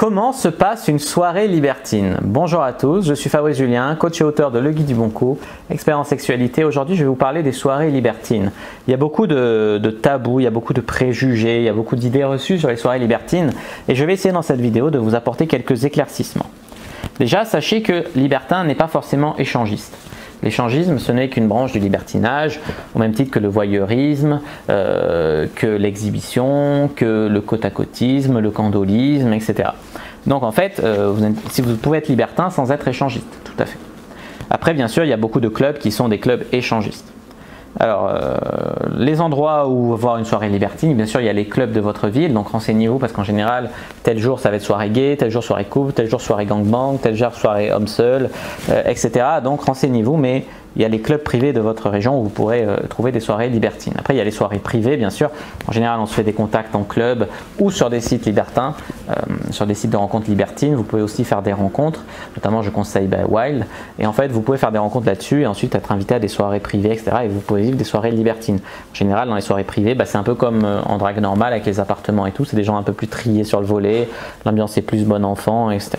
Comment se passe une soirée libertine? Bonjour à tous, je suis Fabrice Julien, coach et auteur de Le Guide du Bon Coup, expert en sexualité. Aujourd'hui, je vais vous parler des soirées libertines. Il y a beaucoup de tabous, il y a beaucoup de préjugés, il y a beaucoup d'idées reçues sur les soirées libertines et je vais essayer dans cette vidéo de vous apporter quelques éclaircissements. Déjà, sachez que libertin n'est pas forcément échangiste. L'échangisme, ce n'est qu'une branche du libertinage, au même titre que le voyeurisme, que l'exhibition, que le côte-à-côtisme, le candolisme, etc. Donc en fait, vous pouvez être libertin sans être échangiste, tout à fait. Après, bien sûr, il y a beaucoup de clubs qui sont des clubs échangistes. Alors, les endroits où voir une soirée libertine, bien sûr, il y a les clubs de votre ville, donc renseignez-vous parce qu'en général, tel jour ça va être soirée gay, tel jour soirée couple, tel jour soirée gangbang, tel jour soirée homme seul, etc. Donc renseignez-vous, mais il y a les clubs privés de votre région où vous pourrez trouver des soirées libertines. Après, il y a les soirées privées, bien sûr. En général, on se fait des contacts en club ou sur des sites libertins, sur des sites de rencontres libertines. Vous pouvez aussi faire des rencontres, notamment je conseille Wild. Et en fait, vous pouvez faire des rencontres là-dessus et ensuite être invité à des soirées privées, etc. Et vous pouvez vivre des soirées libertines. En général, dans les soirées privées, c'est un peu comme en drague normale avec les appartements et tout. C'est des gens un peu plus triés sur le volet, l'ambiance est plus bon enfant, etc.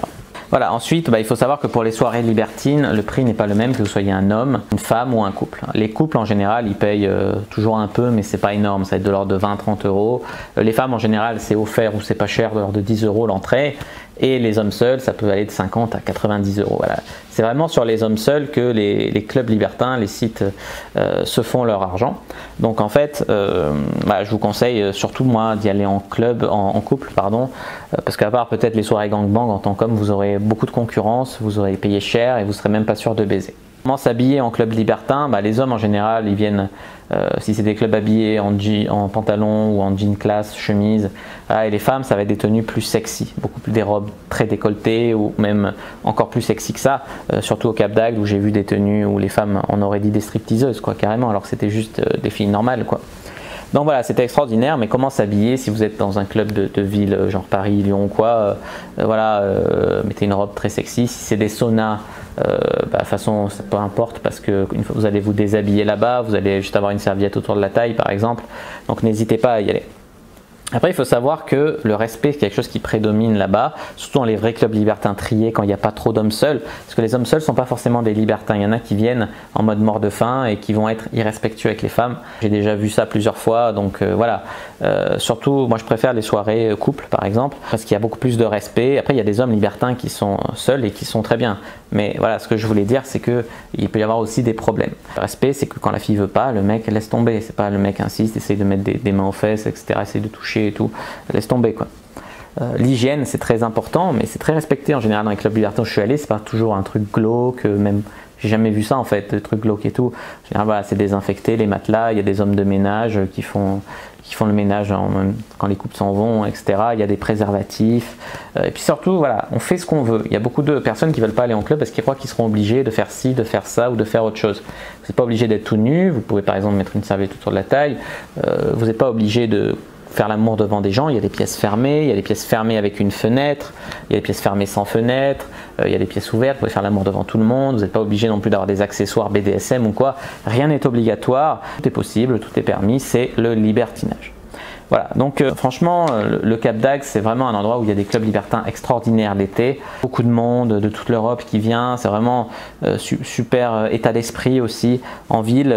Voilà, ensuite, il faut savoir que pour les soirées libertines, le prix n'est pas le même que vous soyez un homme, une femme ou un couple. Les couples, en général, ils payent toujours un peu, mais c'est pas énorme, ça va être de l'ordre de 20-30 euros. Les femmes, en général, c'est offert ou c'est pas cher, de l'ordre de 10 euros l'entrée. Et les hommes seuls, ça peut aller de 50 à 90 euros. Voilà. C'est vraiment sur les hommes seuls que les clubs libertins, les sites se font leur argent. Donc en fait, je vous conseille surtout moi d'y aller en club, en couple, pardon, parce qu'à part peut-être les soirées gangbang en tant qu'homme, vous aurez beaucoup de concurrence, vous aurez payé cher et vous serez même pas sûr de baiser. Comment s'habiller en club libertin? Les hommes en général, ils viennent, si c'est des clubs habillés en pantalon ou en jean classe, chemise, et les femmes, ça va être des tenues plus sexy, beaucoup plus des robes très décolletées ou même encore plus sexy que ça, surtout au Cap d'Agde où j'ai vu des tenues où les femmes, on aurait dit des stripteaseuses quoi, carrément, alors que c'était juste des filles normales quoi. Donc voilà, c'était extraordinaire, mais comment s'habiller si vous êtes dans un club de ville, genre Paris, Lyon ou quoi, mettez une robe très sexy. Si c'est des saunas, de toute façon, ça peu importe parce que une fois, vous allez vous déshabiller là-bas, vous allez juste avoir une serviette autour de la taille par exemple, donc n'hésitez pas à y aller. Après, il faut savoir que le respect, c'est quelque chose qui prédomine là-bas, surtout dans les vrais clubs libertins triés quand il n'y a pas trop d'hommes seuls, parce que les hommes seuls ne sont pas forcément des libertins. Il y en a qui viennent en mode mort de faim et qui vont être irrespectueux avec les femmes. J'ai déjà vu ça plusieurs fois, donc voilà. Surtout, moi je préfère les soirées couples par exemple, parce qu'il y a beaucoup plus de respect. Après, il y a des hommes libertins qui sont seuls et qui sont très bien. Mais voilà, ce que je voulais dire, c'est qu'il peut y avoir aussi des problèmes. Le respect, c'est que quand la fille veut pas, le mec laisse tomber. C'est pas le mec insiste, essaye de mettre des mains aux fesses, etc. Essaye de toucher et tout, laisse tomber quoi. L'hygiène c'est très important, mais c'est très respecté en général dans les clubs libertins où je suis allé. C'est pas toujours un truc glauque, même j'ai jamais vu ça en fait, des trucs glauques et tout. En général, voilà, c'est désinfecté, les matelas, il y a des hommes de ménage qui font le ménage quand les couples s'en vont, etc. Il y a des préservatifs. Et puis surtout, voilà, on fait ce qu'on veut. Il y a beaucoup de personnes qui ne veulent pas aller en club parce qu'ils croient qu'ils seront obligés de faire ci, de faire ça ou de faire autre chose. Vous n'êtes pas obligé d'être tout nu. Vous pouvez par exemple mettre une serviette autour de la taille. Vous n'êtes pas obligé de faire l'amour devant des gens. Il y a des pièces fermées, il y a des pièces fermées avec une fenêtre, il y a des pièces fermées sans fenêtre, il y a des pièces ouvertes, vous pouvez faire l'amour devant tout le monde, vous n'êtes pas obligé non plus d'avoir des accessoires BDSM ou quoi, rien n'est obligatoire, tout est possible, tout est permis, c'est le libertinage. Voilà, donc franchement, le Cap d'Agde, c'est vraiment un endroit où il y a des clubs libertins extraordinaires l'été. Beaucoup de monde de toute l'Europe qui vient, c'est vraiment super état d'esprit aussi. En ville,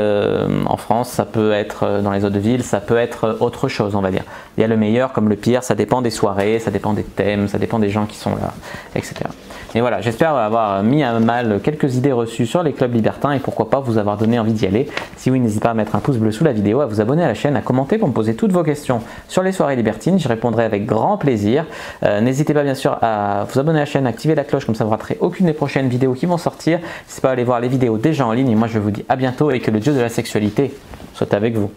en France, ça peut être, dans les autres villes, ça peut être autre chose, on va dire. Il y a le meilleur comme le pire, ça dépend des soirées, ça dépend des thèmes, ça dépend des gens qui sont là, etc. Et voilà, j'espère avoir mis à mal quelques idées reçues sur les clubs libertins et pourquoi pas vous avoir donné envie d'y aller. Si oui, n'hésitez pas à mettre un pouce bleu sous la vidéo, à vous abonner à la chaîne, à commenter pour me poser toutes vos questions sur les soirées libertines, j'y répondrai avec grand plaisir. N'hésitez pas bien sûr à vous abonner à la chaîne, activer la cloche comme ça vous raterez aucune des prochaines vidéos qui vont sortir. N'hésitez pas à aller voir les vidéos déjà en ligne et moi je vous dis à bientôt et que le dieu de la sexualité soit avec vous.